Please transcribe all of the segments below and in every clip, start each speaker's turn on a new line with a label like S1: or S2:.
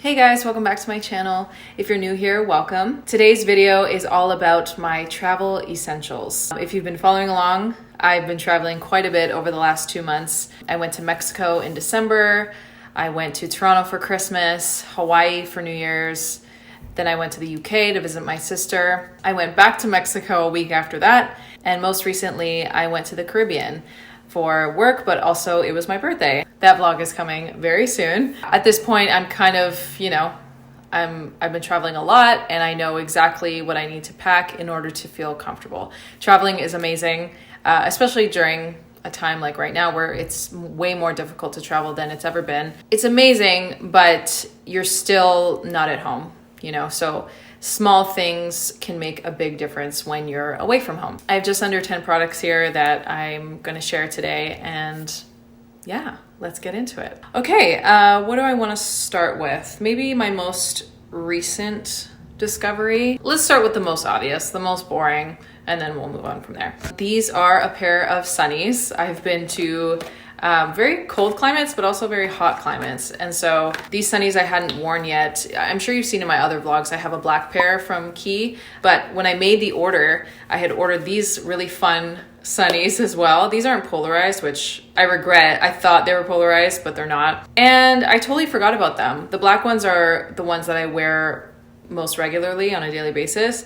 S1: Hey guys, welcome back to my channel. If you're new here, welcome. Today's video is all about my travel essentials. If you've been following along, I've been traveling quite a bit over the last 2 months. I went to Mexico in December. I went to Toronto for Christmas, Hawaii for New Year's. Then I went to the UK to visit my sister. I went back to Mexico a week after that. And most recently, I went to the Caribbean for work, but also it was my birthday. That vlog is coming very soon. At this point, I'm kind of, I've been traveling a lot and I know exactly what I need to pack in order to feel comfortable. Traveling is amazing, especially during a time like right now where it's way more difficult to travel than it's ever been. It's amazing, but you're still not at home, so small things can make a big difference when you're away from home. I have just under 10 products here that I'm gonna share today, and yeah, let's get into it. Okay, what do I wanna start with? Maybe my most recent discovery. Let's start with the most obvious, the most boring, and then we'll move on from there. These are a pair of sunnies. I've been to very cold climates, but also very hot climates. And so these sunnies I hadn't worn yet. I'm sure you've seen in my other vlogs, I have a black pair from Key, but when I made the order, I had ordered these really fun sunnies as well. These aren't polarized, which I regret. I thought they were polarized, but they're not. And I totally forgot about them. The black ones are the ones that I wear most regularly on a daily basis.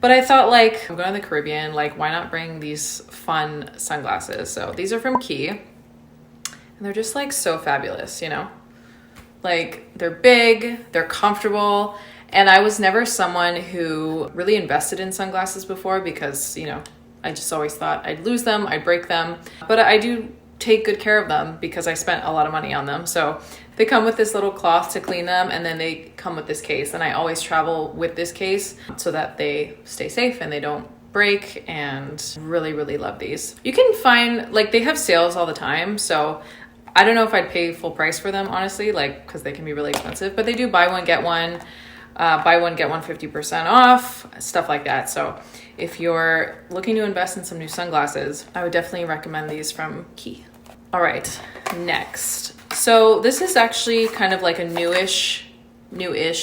S1: But I thought, I'm going to the Caribbean, why not bring these fun sunglasses? So these are from Key. And they're just so fabulous, they're big, they're comfortable. And I was never someone who really invested in sunglasses before because, I just always thought I'd lose them, I'd break them. But I do take good care of them because I spent a lot of money on them. So they come with this little cloth to clean them, and then they come with this case. And I always travel with this case so that they stay safe and they don't break, and really, really love these. You can find, they have sales all the time. So I don't know if I'd pay full price for them, honestly, because they can be really expensive, but they do buy one, get one 50% off, stuff like that. So if you're looking to invest in some new sunglasses, I would definitely recommend these from Key. All right, next. So this is actually kind of like a newish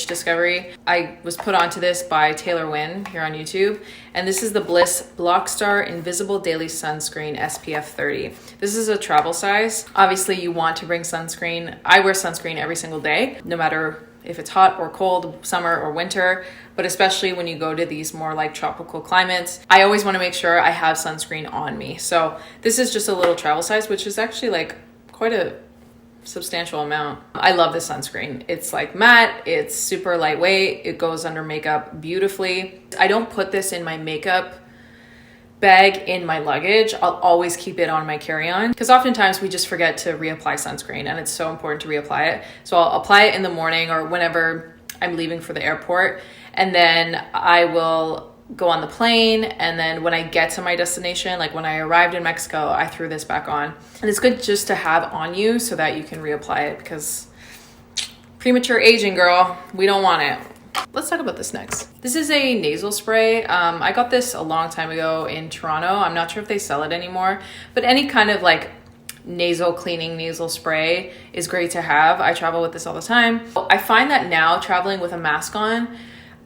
S1: discovery. I was put onto this by Taylor Wynn here on YouTube, and this is the Bliss Blockstar Invisible Daily Sunscreen SPF 30. This is a travel size. Obviously you want to bring sunscreen. I wear sunscreen every single day, no matter if it's hot or cold, summer or winter, but especially when you go to these more tropical climates, I always want to make sure I have sunscreen on me. So this is just a little travel size, which is actually quite a substantial amount. I love this sunscreen. It's matte, it's super lightweight, it goes under makeup beautifully. I don't put this in my makeup bag in my luggage. I'll always keep it on my carry-on because oftentimes we just forget to reapply sunscreen, and it's so important to reapply it. So I'll apply it in the morning or whenever I'm leaving for the airport, and then I will go on the plane, and then when I get to my destination, when I arrived in Mexico, I threw this back on. And it's good just to have on you so that you can reapply it, because premature aging, girl, we don't want it. Let's talk about this next. This is a nasal spray. I got this a long time ago in Toronto. I'm not sure if they sell it anymore, but any kind of nasal cleaning nasal spray is great to have. I travel with this all the time. I find that now traveling with a mask on,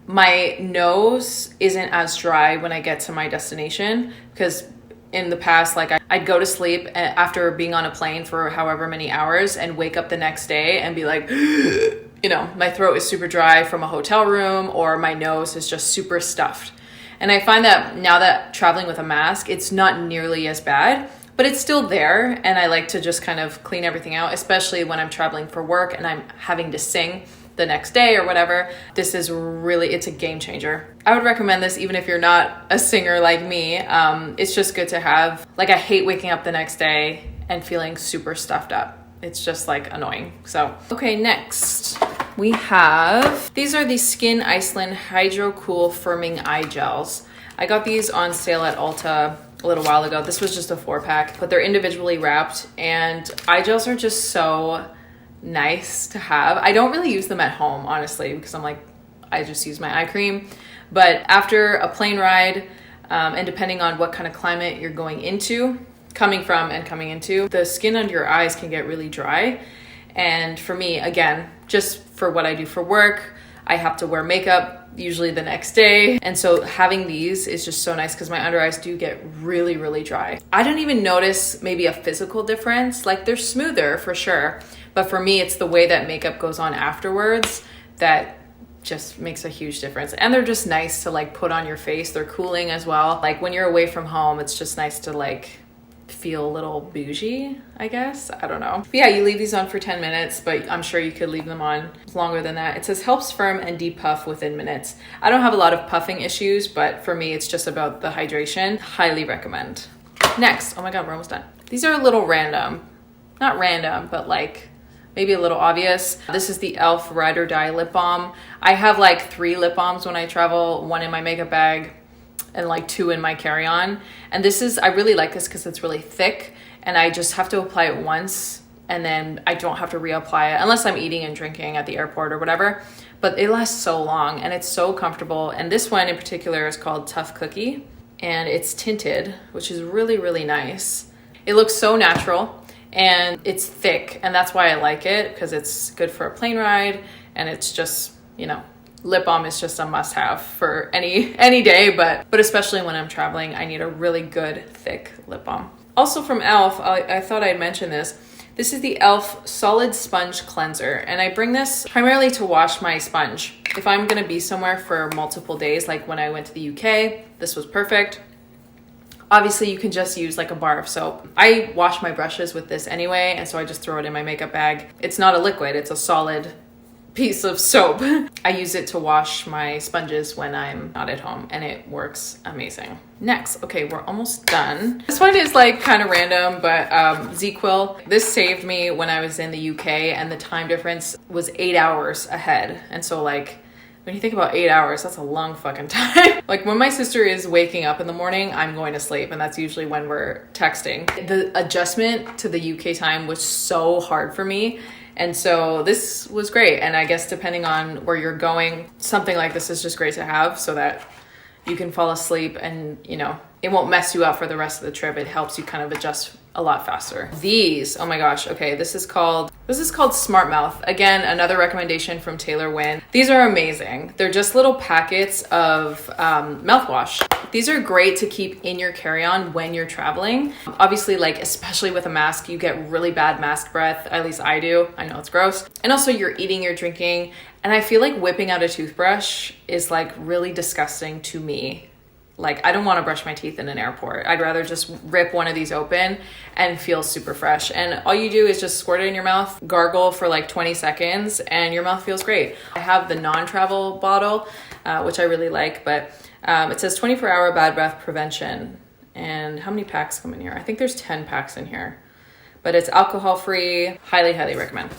S1: my nose isn't as dry when I get to my destination, because in the past, I'd go to sleep after being on a plane for however many hours and wake up the next day and be my throat is super dry from a hotel room, or my nose is just super stuffed. And I find that now that traveling with a mask, it's not nearly as bad, but it's still there. And I like to just kind of clean everything out, especially when I'm traveling for work and I'm having to sing the next day or whatever. This is it's a game changer. I would recommend this even if you're not a singer like me. It's just good to have. I hate waking up the next day and feeling super stuffed up. It's just annoying. So, okay, next we have, these are the Skin Iceland Hydro Cool Firming Eye Gels. I got these on sale at Ulta a little while ago. This was just a 4-pack, but they're individually wrapped, and eye gels are just so nice to have. I don't really use them at home, honestly, because I just use my eye cream. But after a plane ride, and depending on what kind of climate you're coming into, the skin under your eyes can get really dry. And for me, again, just for what I do for work. I have to wear makeup usually the next day. And so having these is just so nice because my under eyes do get really, really dry. I don't even notice maybe a physical difference. Like they're smoother for sure. But for me, it's the way that makeup goes on afterwards that just makes a huge difference. And they're just nice to like put on your face. They're cooling as well. Like when you're away from home, it's just nice to like feel a little bougie, I guess. I don't know. But yeah, you leave these on for 10 minutes, but I'm sure you could leave them on longer than that. It says helps firm and depuff within minutes. I don't have a lot of puffing issues, but for me, it's just about the hydration. Highly recommend. Next, oh my God, we're almost done. These are a little random. Not random, but like maybe a little obvious. This is the e.l.f. Ride or Die lip balm. I have like 3 lip balms when I travel, 1 in my makeup bag and like 2 in my carry-on. And this is, I really like this because it's really thick and I just have to apply it once and then I don't have to reapply it unless I'm eating and drinking at the airport or whatever. But it lasts so long and it's so comfortable. And this one in particular is called Tough Cookie and it's tinted, which is really, really nice. It looks so natural and it's thick and that's why I like it because it's good for a plane ride and it's just, you know, lip balm is just a must-have for any day, but especially when I'm traveling, I need a really good thick lip balm. Also from e.l.f., I thought I'd mention this. This is the e.l.f. Solid Sponge Cleanser, and I bring this primarily to wash my sponge. If I'm gonna be somewhere for multiple days, like when I went to the UK, this was perfect. Obviously, you can just use like a bar of soap. I wash my brushes with this anyway, and so I just throw it in my makeup bag. It's not a liquid, it's a solid piece of soap. I use it to wash my sponges when I'm not at home and it works amazing. Next, okay, we're almost done. This one is like kind of random, but ZzzQuil. This saved me when I was in the UK and the time difference was 8 hours ahead. And so like, when you think about 8 hours, that's a long fucking time. Like when my sister is waking up in the morning, I'm going to sleep and that's usually when we're texting. The adjustment to the UK time was so hard for me. And so this was great. And I guess depending on where you're going, something like this is just great to have so that you can fall asleep and, you know, it won't mess you up for the rest of the trip. It helps you kind of adjust a lot faster. These, oh my gosh, okay, this is called Smart Mouth. Again, another recommendation from Taylor Wynn. These are amazing. They're just little packets of mouthwash. These are great to keep in your carry-on when you're traveling. Obviously, like, especially with a mask, you get really bad mask breath. At least I do. I know it's gross. And also you're eating, you're drinking. And I feel like whipping out a toothbrush is like really disgusting to me. Like, I don't want to brush my teeth in an airport. I'd rather just rip one of these open and feel super fresh. And all you do is just squirt it in your mouth, gargle for like 20 seconds, and your mouth feels great. I have the non-travel bottle, which I really like, but it says 24-hour bad breath prevention. And how many packs come in here? I think there's 10 packs in here, but it's alcohol-free. Highly, highly recommend.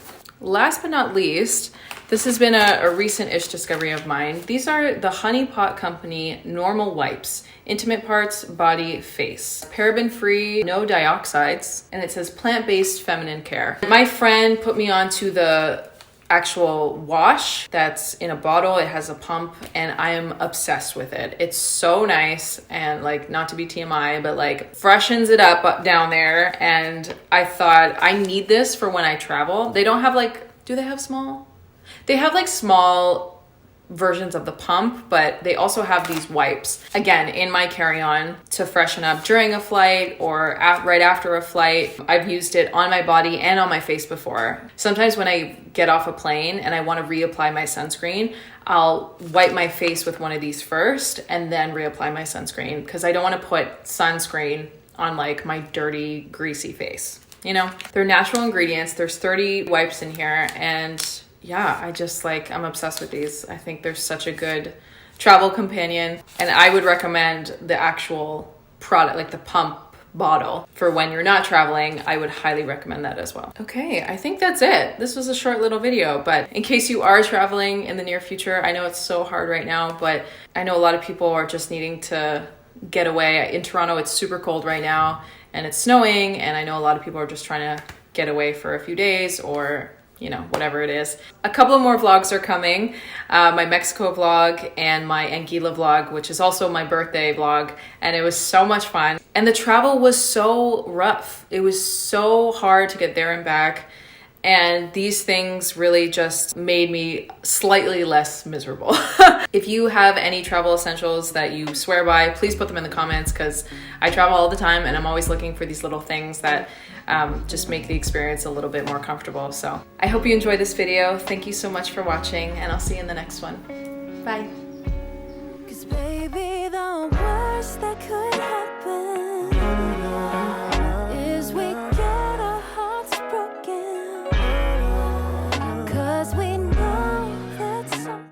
S1: Last but not least, this has been a recent-ish discovery of mine. These are the Honey Pot Company Normal Wipes. Intimate parts, body, face. Paraben-free, no dioxides, and it says plant-based feminine care. My friend put me onto the actual wash that's in a bottle. It has a pump, and I am obsessed with it. It's so nice, and like, not to be TMI, but like freshens it up down there, and I thought I need this for when I travel. They don't have like, do they have small? They have like small versions of the pump, but they also have these wipes, again, in my carry-on to freshen up during a flight or right after a flight. I've used it on my body and on my face before. Sometimes when I get off a plane and I want to reapply my sunscreen, I'll wipe my face with one of these first and then reapply my sunscreen because I don't want to put sunscreen on like my dirty, greasy face. You know, they're natural ingredients. There's 30 wipes in here, and yeah, I'm obsessed with these. I think they're such a good travel companion, and I would recommend the actual product, like the pump bottle, for when you're not traveling. I would highly recommend that as well. Okay, I think that's it. This was a short little video, but in case you are traveling in the near future, I know it's so hard right now, but I know a lot of people are just needing to get away. In Toronto, it's super cold right now, and it's snowing, and I know a lot of people are just trying to get away for a few days or, you know, whatever it is. A couple of more vlogs are coming. My Mexico vlog and my Anguilla vlog, which is also my birthday vlog. And it was so much fun. And the travel was so rough. It was so hard to get there and back. And these things really just made me slightly less miserable. If you have any travel essentials that you swear by, please put them in the comments, because I travel all the time and I'm always looking for these little things that just make the experience a little bit more comfortable. So I hope you enjoyed this video. Thank you so much for watching, and I'll see you in the next one. Bye. 'Cause baby, the worst that could happen